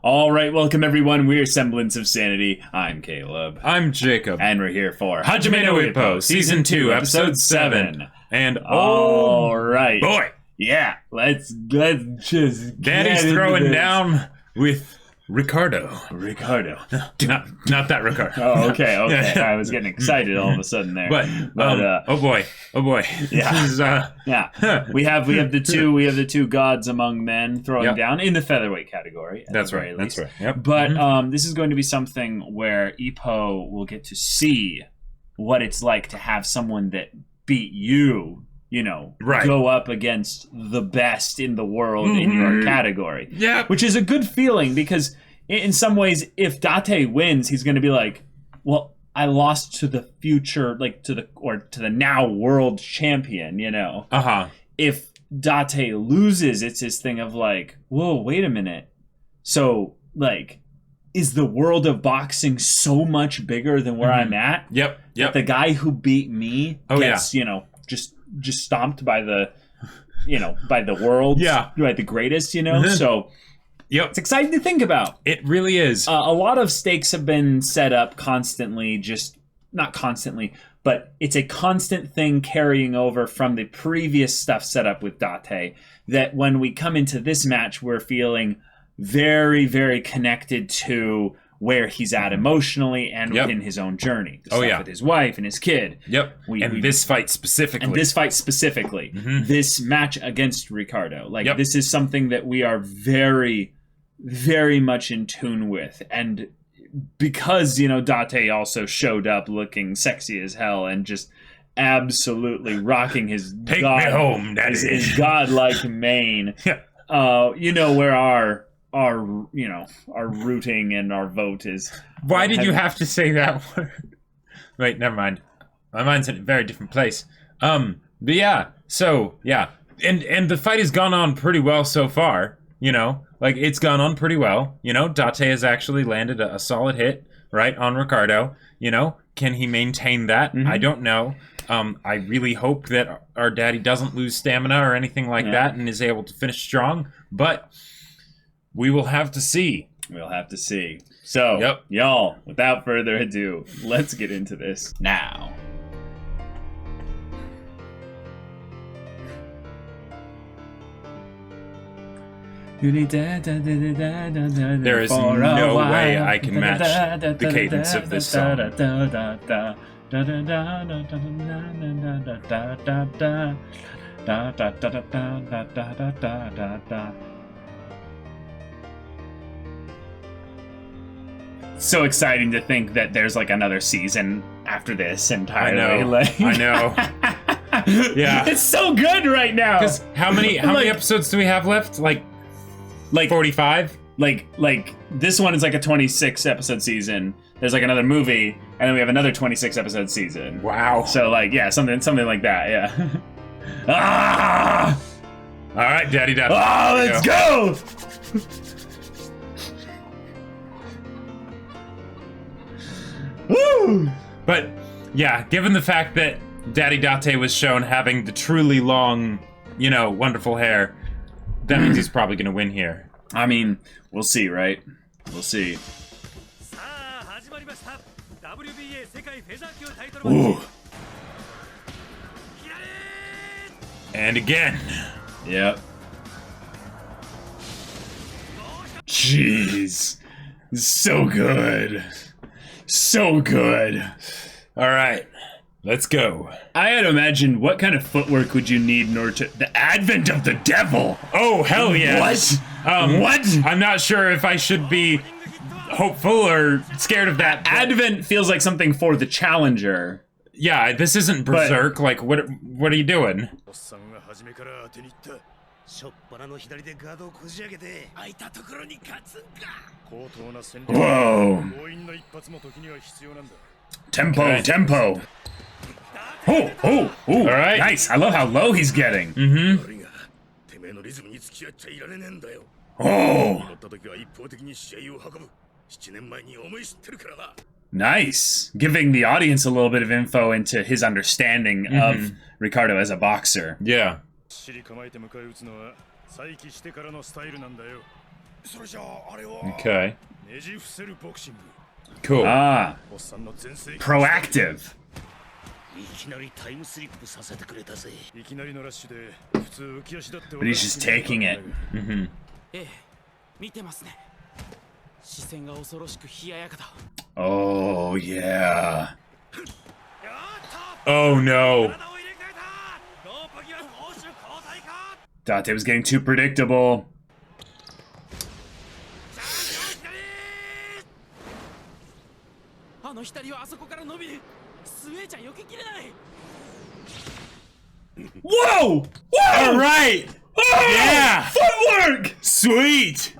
All right, welcome everyone. We're Semblance of Sanity. I'm Caleb. I'm Jacob. And we're here for Hajime no Ippo, Season 2, Episode 7. And all right. boy, yeah, let's just Daddy's throwing down with Ricardo. Not that Ricardo. Oh, okay. I was getting excited all of a sudden there. But oh boy. Yeah. This is, yeah. We have the two gods among men throwing Yep. down in the featherweight category. That's right. Yep. But this is going to be something where Ippo will get to see what it's like to have someone that beat you, Right. go up against the best in the world in your category. Yeah. Which is a good feeling because in some ways, if Date wins, he's going to be like, well, I lost to the future, to the now world champion, Uh-huh. If Date loses, it's his thing of like, whoa, wait a minute. So, is the world of boxing so much bigger than where I'm at? Yep. That the guy who beat me gets, just stomped by the, by the world, by the greatest, So, Yep. it's exciting to think about. It really is. A lot of stakes have been set up constantly, not constantly, but it's a constant thing carrying over from the previous stuff set up with Date, that when we come into this match, we're feeling very, very connected to where he's at emotionally and within his own journey. The stuff with his wife and his kid. Yep. This fight specifically. This match against Ricardo. This is something that we are very, very much in tune with. And because, Date also showed up looking sexy as hell and just absolutely rocking his Take me home, Daddy. his godlike mane. Where our rooting and our vote is. Why did you have to say that word? Wait, never mind. My mind's in a very different place. And the fight has gone on pretty well so far, it's gone on pretty well. Date has actually landed a solid hit, right, on Ricardo. Can he maintain that? I don't know. I really hope that our daddy doesn't lose stamina or anything like that and is able to finish strong, but we will have to see. We'll have to see. So, y'all, without further ado, let's get into this now. There is no way I can match the cadence of this song. So exciting to think that there's another season after this entirely. I know. Yeah. It's so good right now. Because how many episodes do we have left? Like 45? This one is a 26 episode season. There's another movie, and then we have another 26 episode season. Wow. So something like that, yeah. Ah! All right, Daddy. Oh, let's go! Woo! But yeah, given the fact that Daddy Date was shown having the truly long, wonderful hair, that means he's probably going to win here. I mean, we'll see, right? We'll see. Ooh. And again. Yep. Jeez. So good. So good. All right. Let's go. I had to imagine what kind of footwork would you need in order to... The advent of the devil! Oh, hell yeah. What? What? I'm not sure if I should be hopeful or scared of that. Advent feels like something for the challenger. Yeah, this isn't Berserk. What are you doing? Whoa. Tempo. Oh. All right. Nice. I love how low he's getting. Oh. Nice. Giving the audience a little bit of info into his understanding of Ricardo as a boxer. Yeah. Okay. Cool. Ah, proactive. But he's just taking it. Mm-hmm. Oh, yeah. Oh no. Date was getting too predictable. Whoa! Whoa! All right. Oh, Yeah. footwork! Sweet.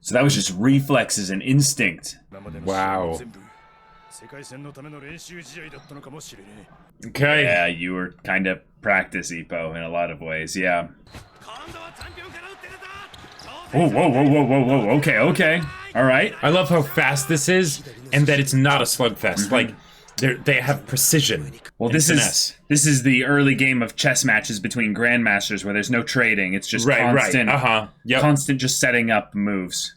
So that was just reflexes and instinct. Wow. Okay. Yeah, you were kind of practice Ippo in a lot of ways, yeah. Oh, whoa, whoa, whoa, whoa, whoa, okay, okay. All right. I love how fast this is, and that it's not a slugfest. Like, they have precision. Well, this is the early game of chess matches between grandmasters where there's no trading. It's just constant, Right. Yep. constant just setting up moves.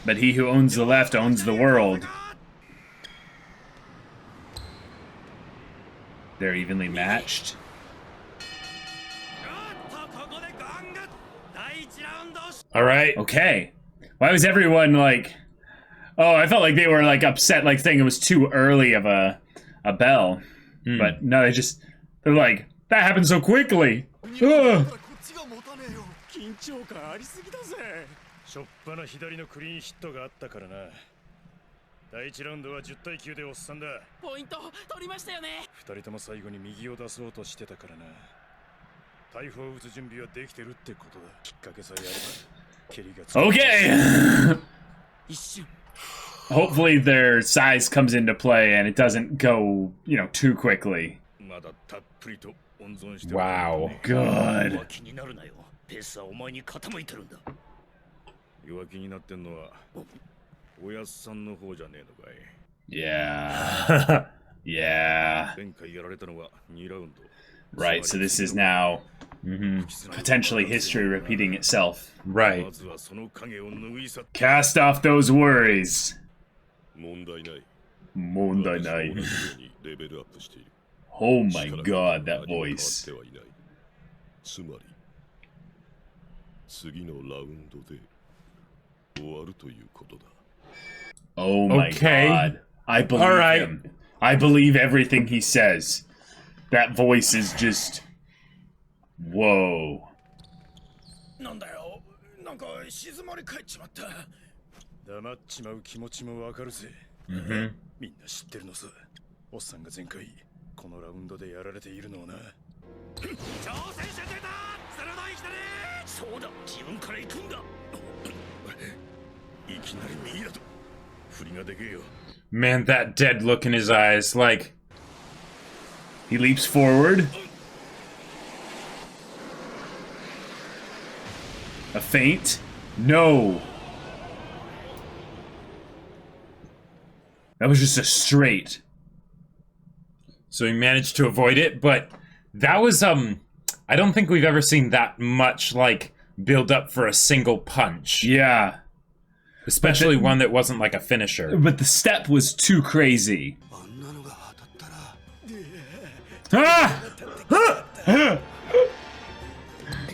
But he who owns the left owns the world. They're evenly matched. All right. Okay. Why was everyone like... Oh, I felt like they were like upset, like saying it was too early of a bell. But no, they're like, that happened so quickly. Ugh. Okay. Hopefully their size comes into play and it doesn't go, too quickly. Wow. Good. Yeah. Yeah. Right, so this is now potentially history repeating itself. Right. Cast off those worries. Mondai nai. Oh my god, that voice. Oh my god. I believe him. I believe everything he says. That voice is just... Whoa. Man, that dead look in his eyes, like... He leaps forward. A feint? No. That was just a straight. So he managed to avoid it, but that was, I don't think we've ever seen that much, like, build up for a single punch. Yeah. Especially one that wasn't like a finisher. But the step was too crazy. Ah!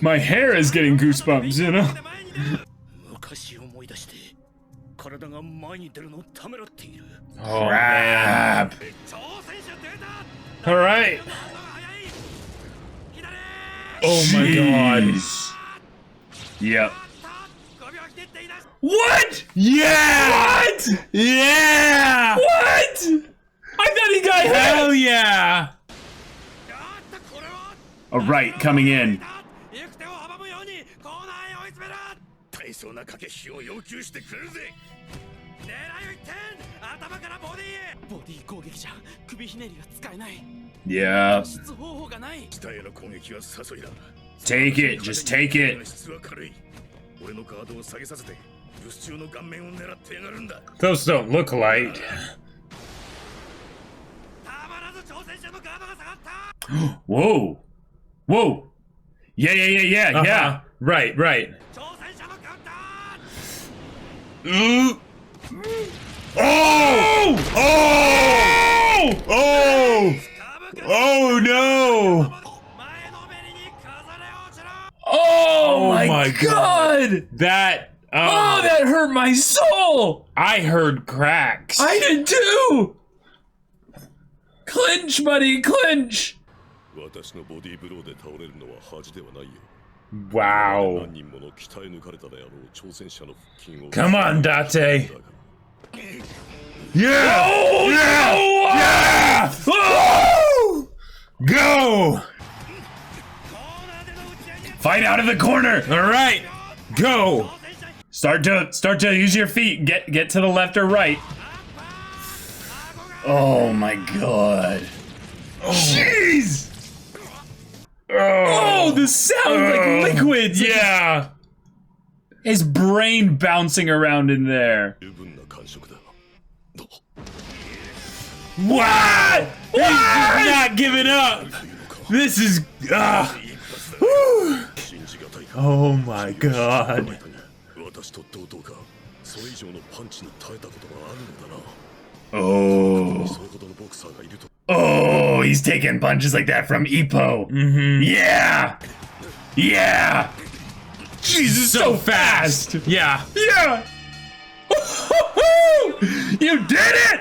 My hair is getting goosebumps, you know? Oh, crap. Alright. Oh my god. Yep. What? Yeah! What? Yeah! What? I thought he got Hell hit. yeah! A right coming in. Yeah. Take it, just take it. Those don't look light. Whoa. Whoa. Yeah. Right. Ooh. Oh no! Oh my god! That Oh, that hurt my soul! I heard cracks. I did too! Clinch, buddy, clinch! Wow. Come on, Date. Yeah! Oh, Yeah! no! Oh! Go! Fight out of the corner! All right, go! Start to use your feet. Get to the left or right. Oh my god. Jeez! Oh, the sound like liquids. Yeah. His brain bouncing around in there. What? He's not giving up. This is. Oh my god. Oh, he's taking punches like that from Ippo. Yeah. Jesus, so fast. Yeah. You did it!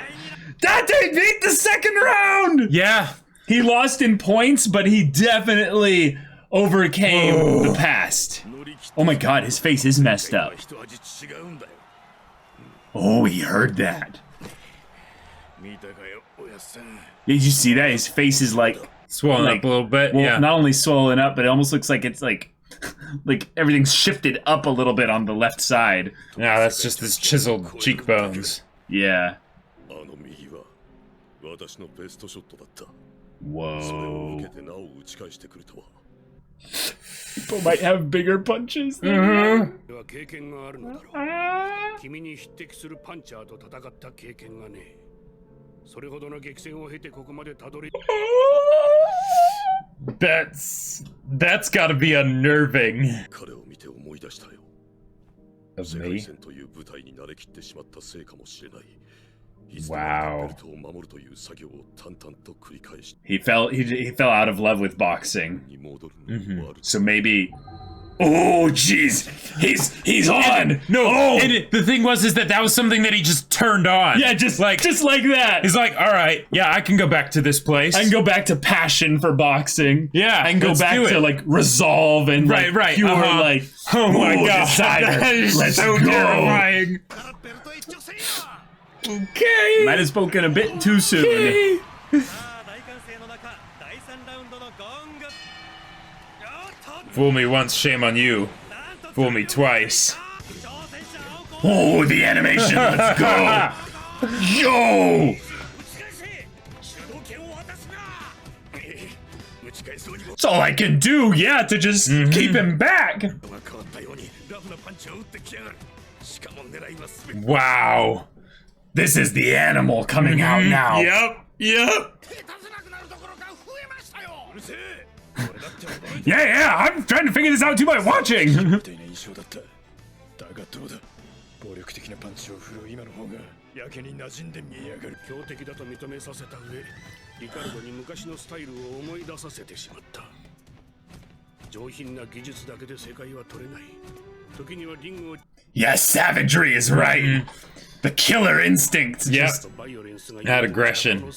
Date beat the second round! Yeah. He lost in points, but he definitely overcame the past. Oh my god, his face is messed up. Oh, he heard that. Did you see that? His face is like Swollen up a little bit. Well, yeah. not only swollen up, but it almost looks like it's like everything's shifted up a little bit on the left side. No, that's just his chiseled cheekbones. Yeah. Whoa. People might have bigger punches than him. That's gotta be unnerving. Of me? Wow. He fell out of love with boxing. So maybe. Oh jeez, he's on. And the thing was that was something that he just turned on. Yeah, just like that. He's like, all right, yeah, I can go back to this place. I can go back to passion for boxing. Yeah, I can go back to like resolve and right, pure like. Oh my god, decider. that is Let's so go. terrifying. Okay. Might have spoken a bit too soon. Okay. Fool me once, shame on you. Fool me twice. Oh, the animation. Let's go. Yo. That's all I can do, yeah, to just keep him back. Wow. This is the animal coming out now. Yep. Yeah, I'm trying to figure this out too by watching. Yes, savagery is right. The killer instinct. Yep. That aggression.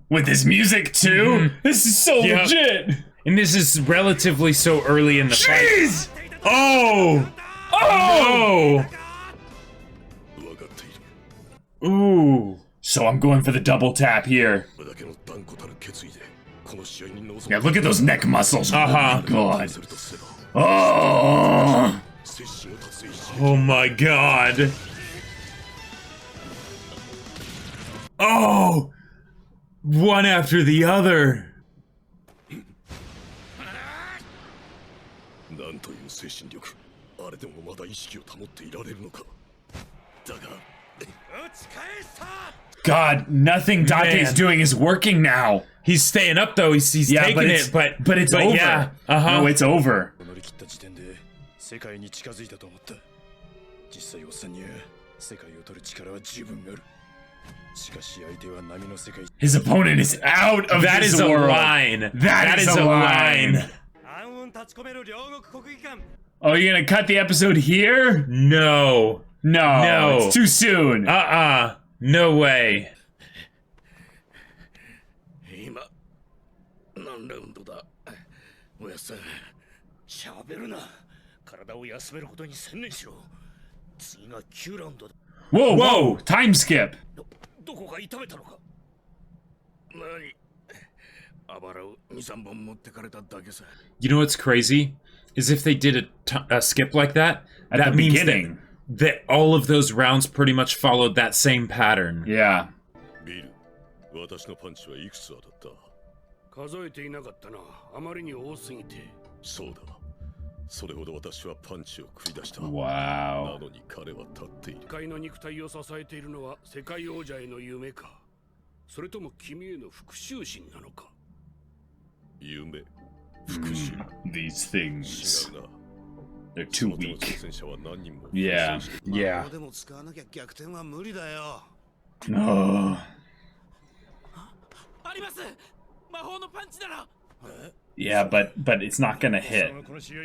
With his music too? This is so legit. And this is relatively so early in the fight. Jeez! Oh! No! Ooh. So I'm going for the double tap here. Yeah, look at those neck muscles. Oh my god. Oh! Oh my god. Oh! One after the other. なんという精神力。あれでもまだ意識を保っていられるのか。だが、打ち返した。 God, nothing Date's Man. doing is working now. He's staying up though. He's taking it, but it's over. Yeah, uh-huh. No, it's over. 乗り切った時点で世界に近づいたと思った。実際おっさんには世界を取る力は十分ある。しかし相手は波の世界。His opponent is out of that this is a world. line. That is a line. Oh, you're gonna cut the episode here? No. No. It's too soon. No way. 今何ラウンドだ。おやっさん、喋るな。体を休めることに専念しろ。次が9ラウンドだ。Whoa, whoa! Time skip. どこか痛めたのか。何？あばらを2、3本持ってかれただけさ。 You know what's crazy? Is if they did a skip like that, At that the means beginning. that all of those rounds pretty much followed that same pattern. Yeah. ビル、私のパンチはいくつ当たった？数えていなかったな。あまりに多すぎて。そうだ。それほど私はパンチを繰り出した。Wow. なのに彼は立っている。世界の肉体を支えているのは世界王者への夢か。それとも君への復讐心なのか。夢、復讐。These things. 違うな。 They're too weak. Yeah. Yeah. でも使わなきゃ逆転は無理だよ。 No. あります。魔法のパンチなら。 Yeah, but it's not gonna hit. この試合、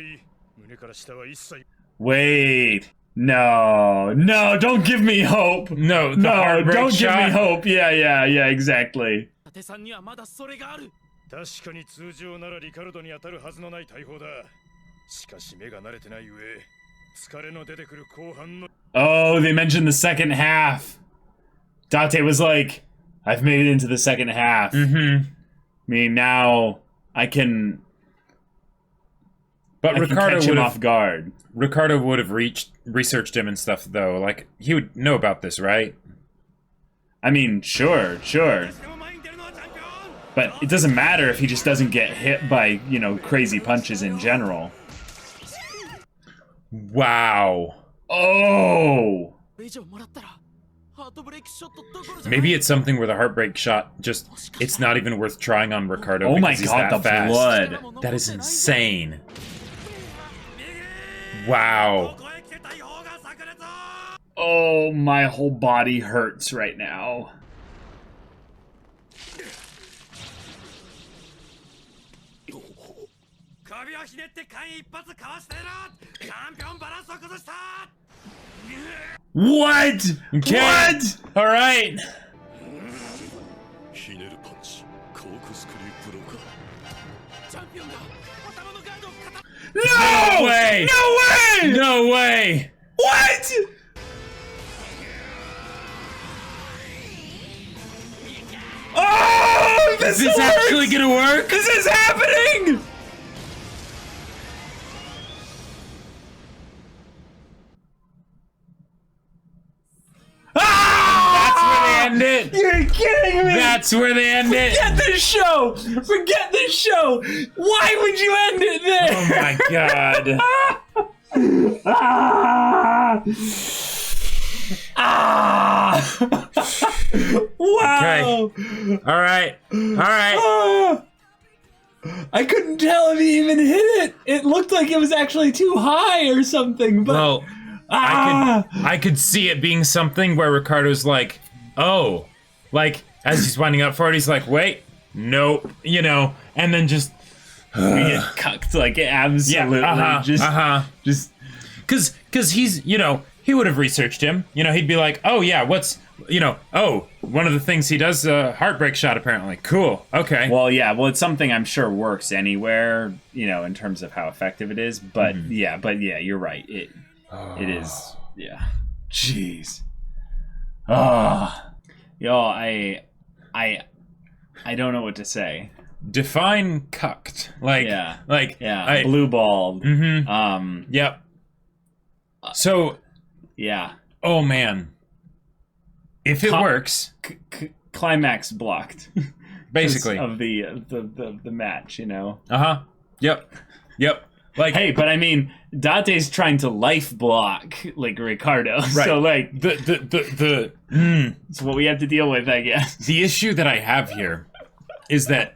胸から下は一切。 Wait. No. No, don't give me hope. No, the No, heartbreak don't give me shot. hope. Yeah, exactly. 伊達さんにはまだそれがある。確かに通常ならリカルドに当たるはずのない大砲だ。しかし目が慣れてない上、疲れの出てくる後半の。 Oh, they mentioned the second half. Date was like, I've made it into the second half. Mm-hmm. I mean, now I can. But I can Ricardo catch him would off have guard. Ricardo would have researched him and stuff though. Like he would know about this, right? I mean, sure. But it doesn't matter if he just doesn't get hit by, crazy punches in general. Wow. Oh! これ以上もらったらハートブレイクショットどころじゃない。 Maybe it's something where the heartbreak shot just it's not even worth trying on Ricardo. Oh my because he's god, that the fast. blood. That is insane. Wow. Oh, my whole body hurts right now. What? Okay. What? All right. ひねるパンチ、コークスクリューブローカー。チャンピオンが頭のガードを固 No! No way! No way! No way! What? Oh, Is this actually gonna work? This is happening! Ah! End it. You're kidding me! That's where they end it. Forget this show! Forget this show! Why would you end it there? Oh my god. Ah! Ah! Wow! All right. Ah! I couldn't tell if he even hit it. It looked like it was actually too high or something. But Well, I could see it being something where Ricardo's like, oh, like as he's winding up for it, he's like, wait, nope, and then just we get cucked like absolutely. Just because he's he would have researched him. He'd be like, oh yeah, what's one of the things he does heartbreak shot apparently. Cool. Okay. well, it's something I'm sure works anywhere, in terms of how effective it is. But yeah, you're right. It is. Yeah. Jeez. Yo, I don't know what to say. Define cucked. Like Yeah. like Yeah, blue balled. Mm-hmm. Yep. So, Yeah. oh man. If it works, Climax blocked. basically. of the match, you know. Uh-huh. Yep. Like, Hey, but I mean, Date's trying to life block like Ricardo. right. So like it's what we have to deal with, I guess. the issue that I have here is that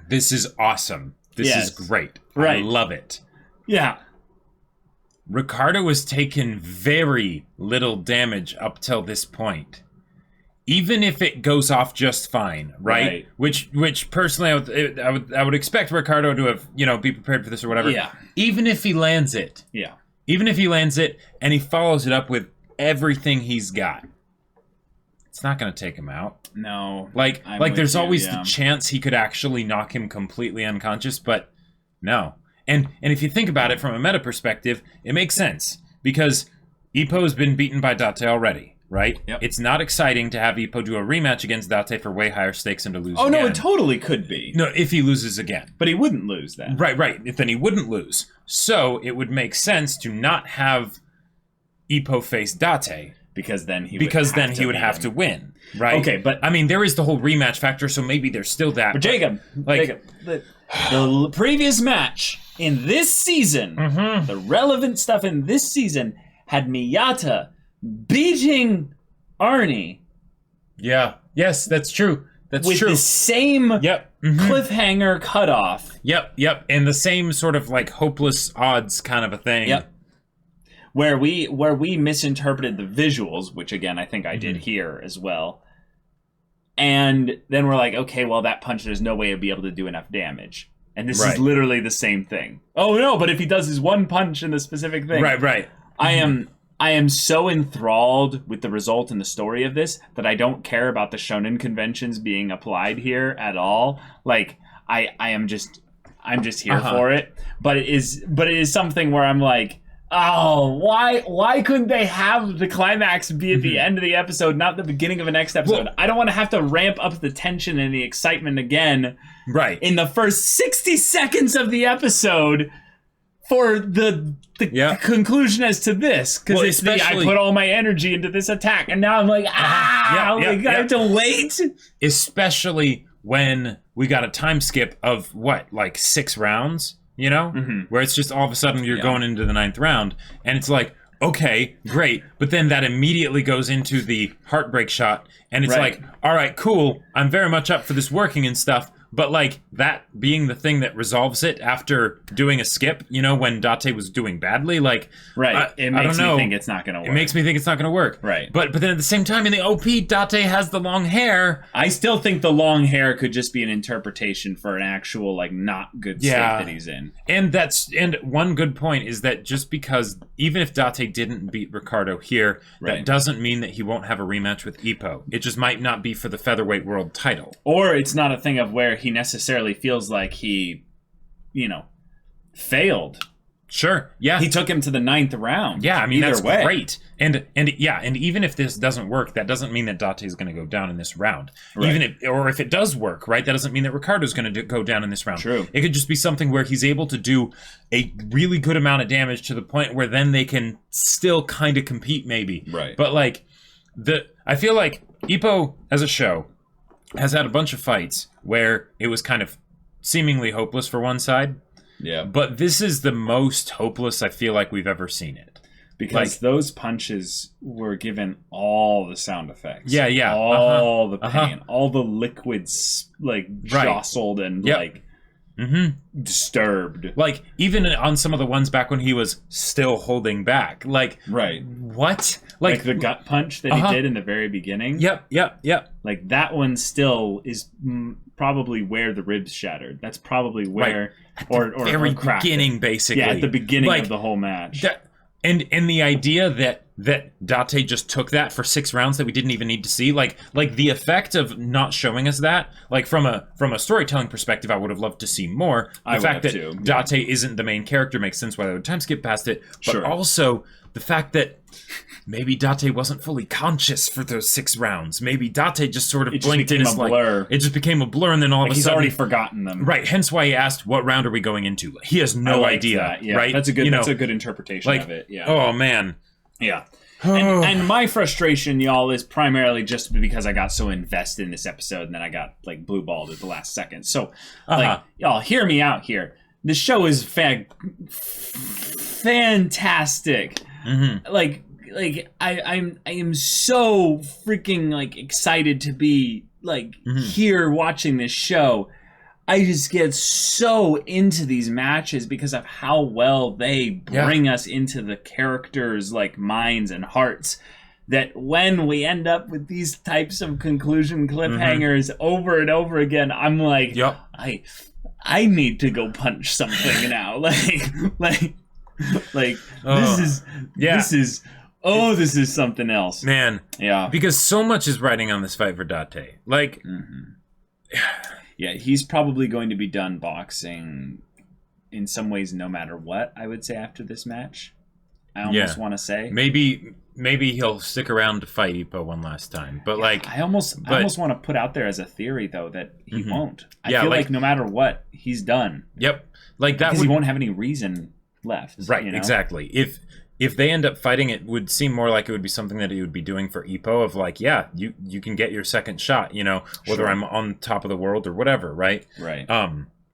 this is awesome. This is great. Right. I love it. Yeah. Ricardo has taken very little damage up till this point. Even if it goes off just fine, right? Which personally I would expect Ricardo to have, be prepared for this or whatever. Yeah. Even if he lands it. Yeah. Even if he lands it and he follows it up with everything he's got. It's not going to take him out. No. Like I'm there's with you, always yeah. the chance he could actually knock him completely unconscious, but no. And if you think about it from a meta perspective, it makes sense. Because Ippo has been beaten by Date already, right? Yep. It's not exciting to have Ippo do a rematch against Date for way higher stakes and to lose Oh, again. no, it totally could be. No, if he loses again. But he wouldn't lose then. Right. Then he wouldn't lose. So it would make sense to not have Ippo face Date. Because then he would have to win, right? Okay, but I mean, there is the whole rematch factor, so maybe there's still that. But Jacob, the previous match in this season, the relevant stuff in this season had Miyata beating Arnie. Yeah. Yes, that's true. That's with true. the same cliffhanger cutoff. Yep. And the same sort of like hopeless odds kind of a thing. Yep. Where we misinterpreted the visuals, which again I think I did here as well. And then we're like, okay, well that punch there's no way it'd be able to do enough damage. And this is literally the same thing. Oh no, but if he does his one punch in the specific thing. Right. I am so enthralled with the result and the story of this that I don't care about the shonen conventions being applied here at all. Like I'm just here for it. But it is something where I'm like, oh, why couldn't they have the climax be at the end of the episode, not the beginning of the next episode? I don't want to have to ramp up the tension and the excitement again. Right. In the first 60 seconds of the episode for the conclusion as to this. Because I put all my energy into this attack, and now I'm like, I have to wait? Especially when we got a time skip of, like 6 rounds? Where it's just all of a sudden you're going into the 9th round, and it's like, okay, great, but then that immediately goes into the heartbreak shot, and it's like, all right, cool, I'm very much up for this working and stuff, but like that being the thing that resolves it after doing a skip, when Date was doing badly, like, it makes me think it's not going to work. It makes me think it's not going to work. Right. But then at the same time, in the OP, Date has the long hair. I still think the long hair could just be an interpretation for an actual, like, not good state that he's in. And one good point is that just because, even if Date didn't beat Ricardo here, that doesn't mean that he won't have a rematch with Ippo. It just might not be for the featherweight world title. Or it's not a thing of where he necessarily feels like he, failed. Sure. Yeah. He took him to the 9th round. Yeah, I mean, that's way. great. And even if this doesn't work, that doesn't mean that Date is going to go down in this round. Right. If it does work, right, that doesn't mean that Ricardo's going to go down in this round. True. It could just be something where he's able to do a really good amount of damage to the point where then they can still kind of compete, maybe. Right. But like I feel like Ippo as a show has had a bunch of fights where it was kind of seemingly hopeless for one side. Yeah. But this is the most hopeless I feel like we've ever seen it. Because those punches were given all the sound effects. Yeah. All the pain. All the liquids, jostled and, disturbed. Like, even on some of the ones back when he was still holding back. Like, what? Like the gut punch that he did in the very beginning. Yep. Like, that one still is probably where the ribs shattered. That's probably where... Or very beginning, basically. Yeah, at the beginning of the whole match. And the idea that Date just took that for 6 rounds that we didn't even need to see, like the effect of not showing us that, like from a storytelling perspective, I would have loved to see more. The fact that Date isn't the main character makes sense why they would time skip past it. But also, the fact that maybe Date wasn't fully conscious for those 6 rounds. Maybe Date just sort of blinked in his blur. It just became a blur, and then all of a he's sudden already forgotten them. Right. Hence why he asked, "What round are we going into?" He has no idea. That. Yeah, right. That's a good interpretation of it. Yeah. Oh man. Yeah. And my frustration, y'all, is primarily just because I got so invested in this episode, and then I got like blue balled at the last second. So, like, y'all, hear me out here. The show is fantastic. Mm-hmm. Like I am so freaking like excited to be like here watching this show. I just get so into these matches because of how well they bring us into the characters' like minds and hearts, that when we end up with these types of conclusion cliffhangers over and over again, I'm like, I need to go punch something now. This is something else. Man. Yeah. Because so much is riding on this fight for Date. Like yeah, he's probably going to be done boxing in some ways no matter what, I would say, after this match. I almost want to say. Maybe he'll stick around to fight Ippo one last time. But I almost want to put out there as a theory though that he won't. I feel like no matter what, he's done. Yep. Like that, because he won't have any reason left. Right, exactly. If they end up fighting, it would seem more like it would be something that he would be doing for Ippo of like, yeah, you can get your second shot, whether I'm on top of the world or whatever, right? Right.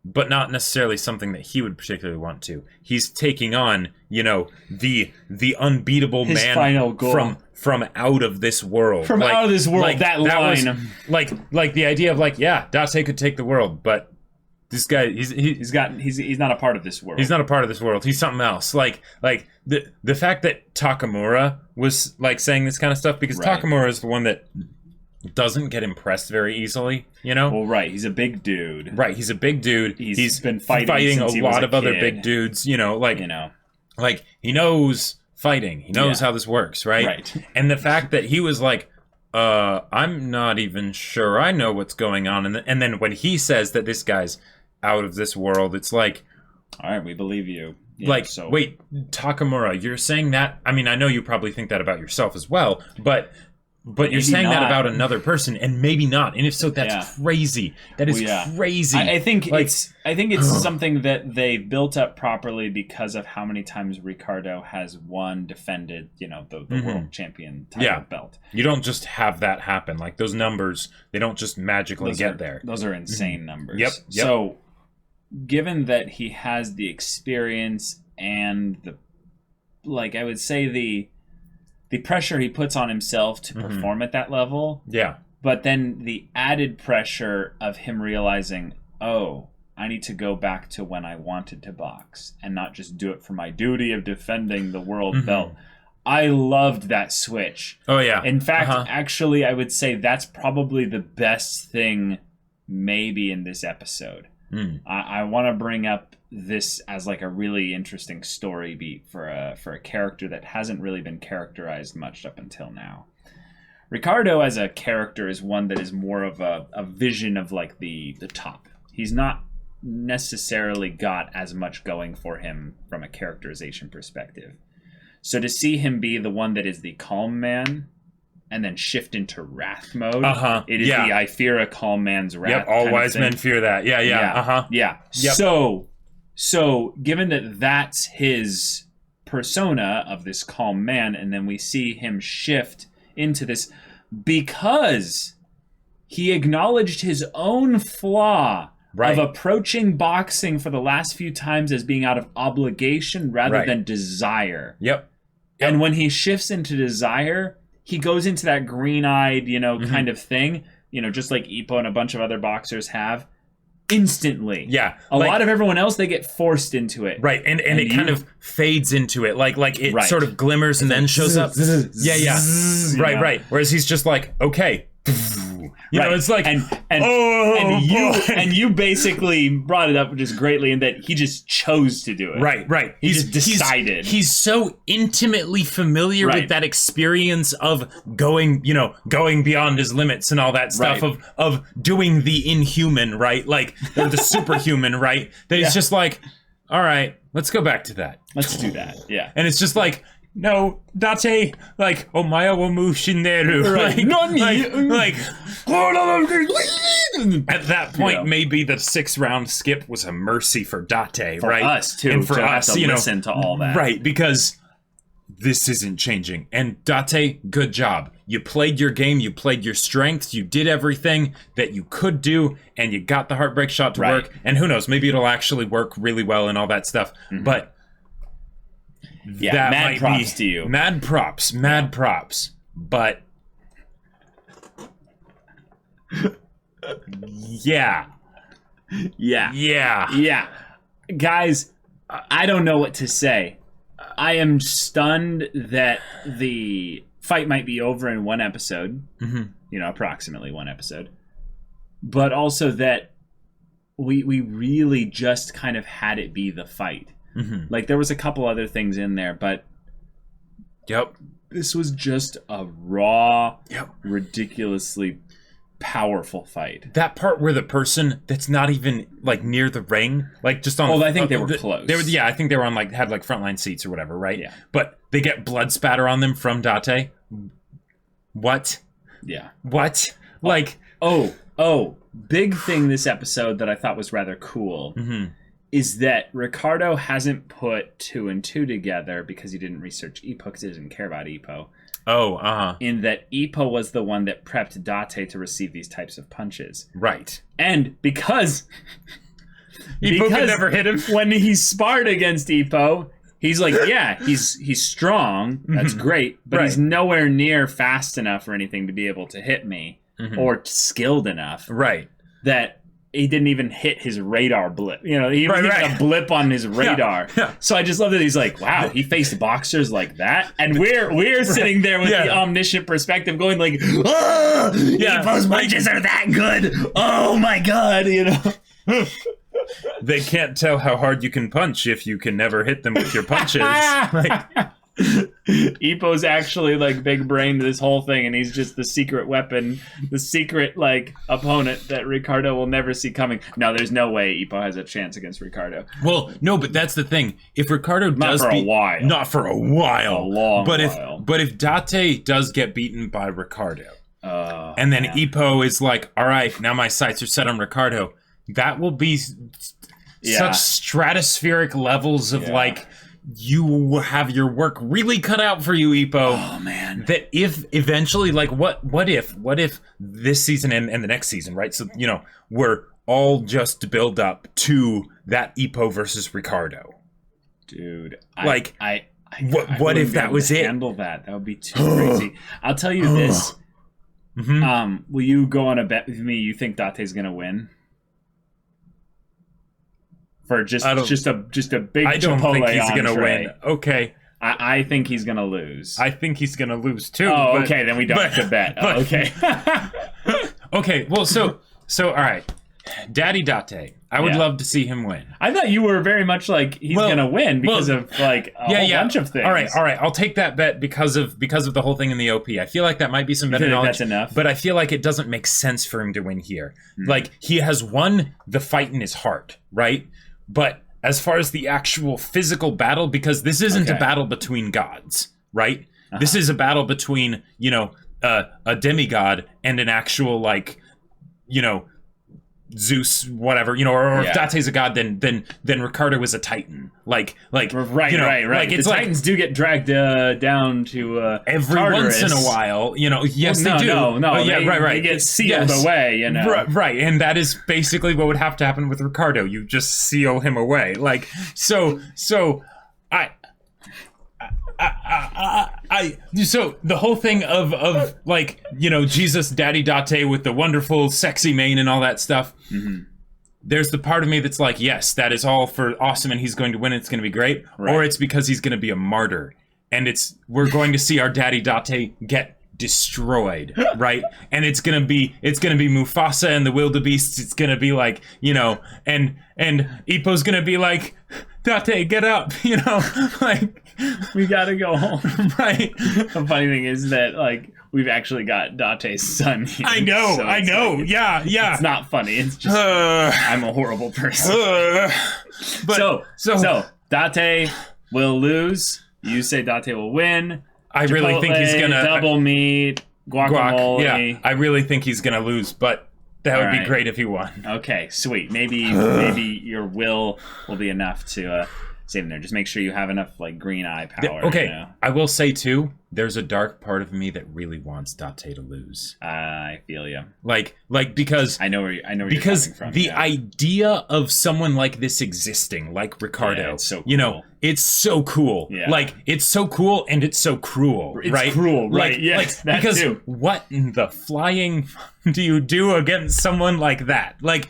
But not necessarily something that he would particularly want to. He's taking on, the unbeatable his man final goal. from out of this world. From out of this world, that line. Was, like the idea of like, yeah, Date could take the world, but this guy, he's not a part of this world. He's not a part of this world. He's something else. Like the fact that Takamura was like saying this kind of stuff, because Takamura is the one that doesn't get impressed very easily, Well, right. He's a big dude. Right. He's a big dude. He's been fighting a since he lot was of other big dudes. Like he knows fighting. He knows how this works. Right. And the fact that he was like, I'm not even sure I know what's going on, and then when he says that this guy's out of this world, it's like, all right, we believe you. Wait, Takamura, you're saying that? I mean, I know you probably think that about yourself as well, but you're saying that about another person, and maybe not. And if so, that's crazy. That is crazy. I think it's something that they built up properly because of how many times Ricardo has defended, the world champion title belt. You don't just have that happen. Like those numbers, they don't just magically get there. Those are insane numbers. Yep. So, given that he has the experience and I would say the pressure he puts on himself to perform at that level. Yeah. But then the added pressure of him realizing, oh, I need to go back to when I wanted to box and not just do it for my duty of defending the world belt. I loved that switch. Oh, yeah. In fact, actually, I would say that's probably the best thing maybe in this episode. I want to bring up this as like a really interesting story beat for a character that hasn't really been characterized much up until now. Ricardo as a character is one that is more of a vision of like the top. He's not necessarily got as much going for him from a characterization perspective. So to see him be the one that is the calm man and then shift into wrath mode. It is the I fear a calm man's wrath. Yep, all wise men fear that. Yeah. Yep. So given that that's his persona of this calm man, and then we see him shift into this because he acknowledged his own flaw of approaching boxing for the last few times as being out of obligation rather than desire. Yep. And when he shifts into desire, he goes into that green-eyed, kind of thing, just like Ippo and a bunch of other boxers have, instantly. Yeah. A lot of everyone else, they get forced into it. Right, and it kind of fades into it, like it sort of glimmers and then shows up. Yeah. Right. Whereas he's just like, okay. It's like, and you basically brought it up just greatly in that he just chose to do it. Right. He just decided. He's so intimately familiar with that experience of going beyond his limits and all that stuff of doing the inhuman, right? Like the superhuman, right? That he's just like, all right, let's go back to that. Let's do that. Yeah. And it's just like, no, Date, like, omae wo mu shinderu. Right. Like, at that point, maybe the 6-round skip was a mercy for Date, for right? us, too, and for to us, have to listen to all that. Right, because this isn't changing. And Date, good job. You played your game, you played your strengths, you did everything that you could do, and you got the heartbreak shot to work. And who knows, maybe it'll actually work really well and all that stuff. But that mad might props be, to you. Mad props. But yeah. Guys, I don't know what to say. I am stunned that the fight might be over in one episode. Approximately one episode. But also that we really just kind of had it be the fight. Like, there was a couple other things in there, but this was just a raw, ridiculously powerful fight. That part where the person that's not even like near the ring, like just on. Well, I think they were close. They were, I think they were on like had like frontline seats or whatever, right? Yeah. But they get blood spatter on them from Date. What? Yeah. What? Like, big thing this episode that I thought was rather cool is that Ricardo hasn't put 2 and 2 together because he didn't research Ippo, because he didn't care about Ippo. In that Ippo was the one that prepped Date to receive these types of punches. Right. And because Ippo could never hit him. When he sparred against Ippo, he's like, he's strong, that's great, but he's nowhere near fast enough or anything to be able to hit me, or skilled enough. Right. That he didn't even hit his radar blip. He wasn't even a blip on his radar. Yeah. So I just love that he's like, wow, he faced boxers like that, and we're sitting there with the omniscient perspective, going like, Ippo's punches are that good. Oh my god, They can't tell how hard you can punch if you can never hit them with your punches. Ippo's actually like big brained this whole thing, and he's just the secret weapon, the secret like opponent that Ricardo will never see coming. No, there's no way Ippo has a chance against Ricardo. Well, no, but that's the thing. If Ricardo does not for a while, a long while. But if Date does get beaten by Ricardo, and then Ippo is like, all right, now my sights are set on Ricardo, that will be such stratospheric levels of like, you will have your work really cut out for you, Ippo. Oh man! That if eventually, like, what if this season and the next season, right? So we're all just to build up to that Ippo versus Ricardo. Dude, what if that was it? Handle that would be too crazy. I'll tell you this. Will you go on a bet with me? You think Date's gonna win? For just a big I don't Chipotle think he's entree. gonna win. Okay. I think he's gonna lose. I think he's gonna lose too. Oh, okay, then we don't have to bet. Okay. Okay, well, so all right. Daddy Date. I would love to see him win. I thought you were very much like he's gonna win because of like a whole bunch of things. All right. I'll take that bet because of the whole thing in the OP. I feel like that might be some better knowledge. That's enough. But I feel like it doesn't make sense for him to win here. Like, he has won the fight in his heart, right? But as far as the actual physical battle, because this isn't a battle between gods, right? This is a battle between, a demigod and an actual, like, Zeus, whatever, or if Date's a god, then Ricardo is a titan. Like right. Like, the Titans do get dragged down to every Tartarus. once in a while, Yes, they do. No. They get sealed away, Right, and that is basically what would have to happen with Ricardo. You just seal him away. Like, so the whole thing of like, Jesus Daddy Date with the wonderful sexy mane and all that stuff. There's the part of me that's like, yes, that is all for awesome, and he's going to win. It's going to be great, or it's because he's going to be a martyr, and we're going to see our Daddy Date get destroyed, right? And it's gonna be Mufasa and the wildebeests. It's gonna be like, and Ippo's gonna be like, Date, get up, like, we gotta go home. Right. The funny thing is that, like, we've actually got Date's son here. I know. Like, yeah. It's not funny. It's just I'm a horrible person. So Date will lose. You say Date will win. I really think he's gonna double meat, guacamole. Yeah, I really think he's gonna lose, but that would be great if he won. Okay, sweet. Maybe your will be enough to save him there. Just make sure you have enough like green eye power. Okay, you know? I will say too, there's a dark part of me that really wants Date to lose. I feel you. Like because I know where you're coming from. The idea of someone like this existing, like Ricardo, it's so cool. you know, it's so cool. Yeah. Like it's so cool and it's so cruel. It's right? cruel, right? Like, Yes, that because too. what in the flying do you do against someone like that? Like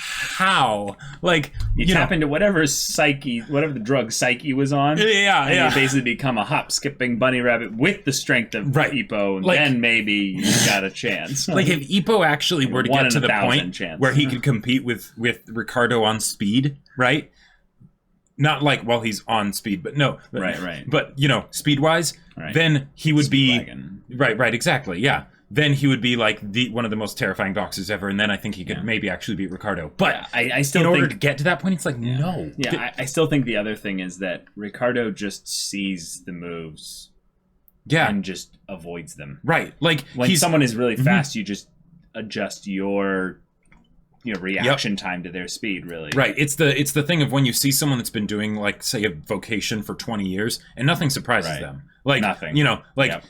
how? Like you tap into whatever the drug psyche was on. Yeah, and yeah. you basically become a hop skipping bunny rabbit with the strength of Ippo, and Like- then maybe you got a chance. Like if Ippo actually were to One get to in the 1,000 point chance. where he could compete with Ricardo on speed, right? Not like while he's on speed, but no. Right. But, you know, speed-wise, then he would Speedwagon. be... Right, exactly, yeah. Then he would be like one of the most terrifying boxers ever, and then I think he could maybe actually beat Ricardo. But I still in order think to get to that point, it's like, no. Yeah, I still think the other thing is that Ricardo just sees the moves Yeah, and just avoids them. right. Like, When someone is really fast, you just adjust your reaction time to their speed, really. Right. It's the thing of when you see someone that's been doing, like, say, a vocation for 20 years, and nothing surprises them. Like, Nothing. You know, like,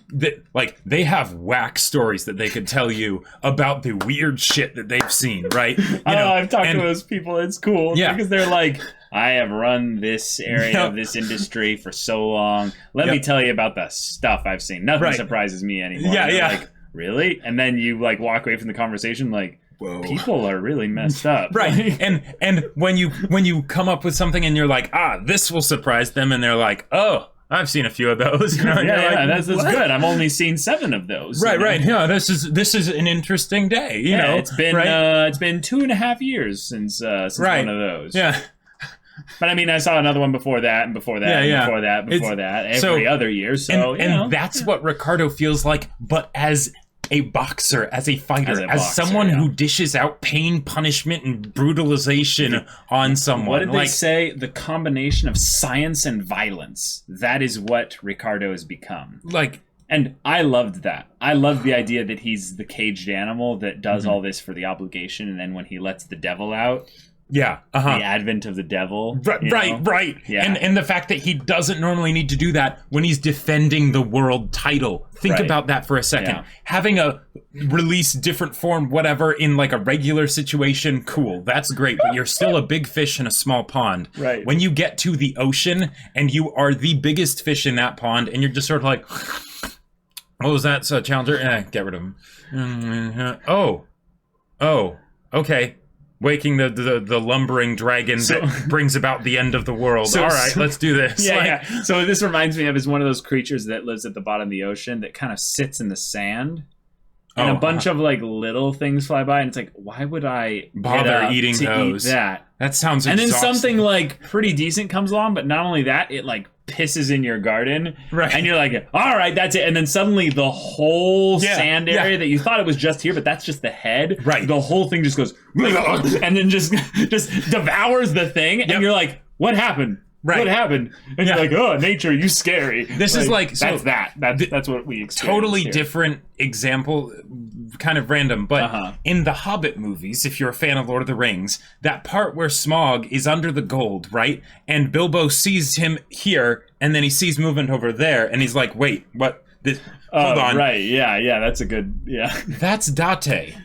they have whack stories that they could tell you about the weird shit that they've seen, right? You know, I've talked to those people. It's cool. Yeah. Because they're like, I have run this area of this industry for so long. Let me tell you about the stuff I've seen. Nothing surprises me anymore. Yeah, And they're yeah. like, really? And then you, like, walk away from the conversation like, Whoa. People are really messed up. Right. And when you come up with something and you're like, this will surprise them, and they're like, oh, I've seen a few of those. You know, and you're like, that's good. I've only seen 7 of those. Right. Yeah, this is an interesting day. You know, it's been right? it's been 2.5 years since one of those. Yeah. But I mean, I saw another one before that, and before that, and before that, before that, every other year. So, and that's what Ricardo feels like, but as a boxer, as a fighter, as someone who dishes out pain, punishment, and brutalization on someone. What did they say? The combination of science and violence. That is what Ricardo has become. Like, and I loved that. I loved the idea that he's the caged animal that does all this for the obligation, and then when he lets the devil out, the advent of the devil. Right. Yeah. And the fact that he doesn't normally need to do that when he's defending the world title. Think about that for a second. Yeah. Having a release different form, whatever, in like a regular situation, cool. That's great. But you're still a big fish in a small pond. Right. When you get to the ocean and you are the biggest fish in that pond and you're just sort of like, what was that? So challenger? Get rid of him. Oh, okay. Waking the lumbering dragon that brings about the end of the world. All right, let's do this. Yeah. So this reminds me of is one of those creatures that lives at the bottom of the ocean that kind of sits in the sand. And a bunch of like little things fly by, and it's like, why would I bother eating those? Eat that? That sounds exhausting. And then exhausting. something like pretty decent comes along, but not only that, it like pisses in your garden. Right. And you're like, all right, that's it. And then suddenly the whole sand area that you thought it was just here, but that's just the head. Right. The whole thing just goes, and then just devours the thing. And you're like, what happened? Right. What happened? And you're like, oh, nature, you scary. This is like so that's what we experience. Totally here. different example, kind of random, but in the Hobbit movies, if you're a fan of Lord of the Rings, that part where Smaug is under the gold, right? And Bilbo sees him here, and then he sees movement over there, and he's like, wait, what? Hold on. Right, yeah, that's a good, That's Date.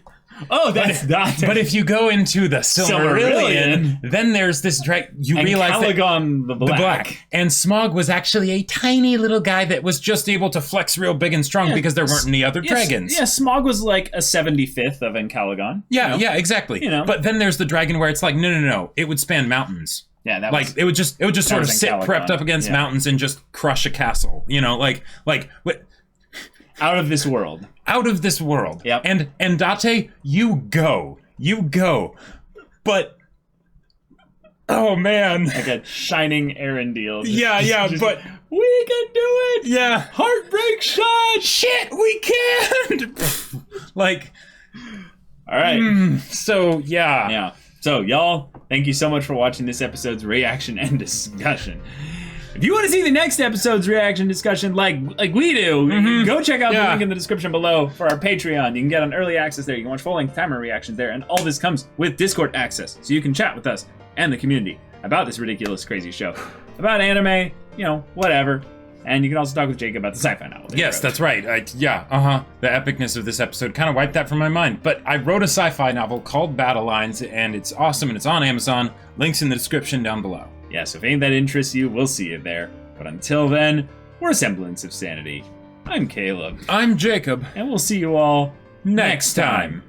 Oh, that's Date. But if you go into the Silmarillion, then there's this you realize Calagon that the Black. And Smaug was actually a tiny little guy that was just able to flex real big and strong because there weren't any other dragons. Yeah, Smaug was like a 75th of Calagon. Yeah, exactly. You know. But then there's the dragon where it's like, no, it would span mountains. Yeah, that like was, it would just sort of sit Calagon. prepped up against mountains and just crush a castle. You know, like what? Out of this world. Out of this world. Yep. And Date, you go. But oh man. Like a shining Arendelle. But we can do it. Yeah. Heartbreak shot. Shit, we can. Like, all right. So yeah. So y'all, thank you so much for watching this episode's reaction and discussion. If you want to see the next episode's reaction discussion like we do, go check out the link in the description below for our Patreon. You can get on early access there. You can watch full-length timer reactions there. And all this comes with Discord access. So you can chat with us and the community about this ridiculous, crazy show. About anime, whatever. And you can also talk with Jake about the sci-fi novel. Yes, that's right. The epicness of this episode kind of wiped that from my mind. But I wrote a sci-fi novel called Battle Lines, and it's awesome, and it's on Amazon. Links in the description down below. Yeah, so if any of that interests you, we'll see you there. But until then, we're Semblance of Sanity. I'm Caleb. I'm Jacob. And we'll see you all next time.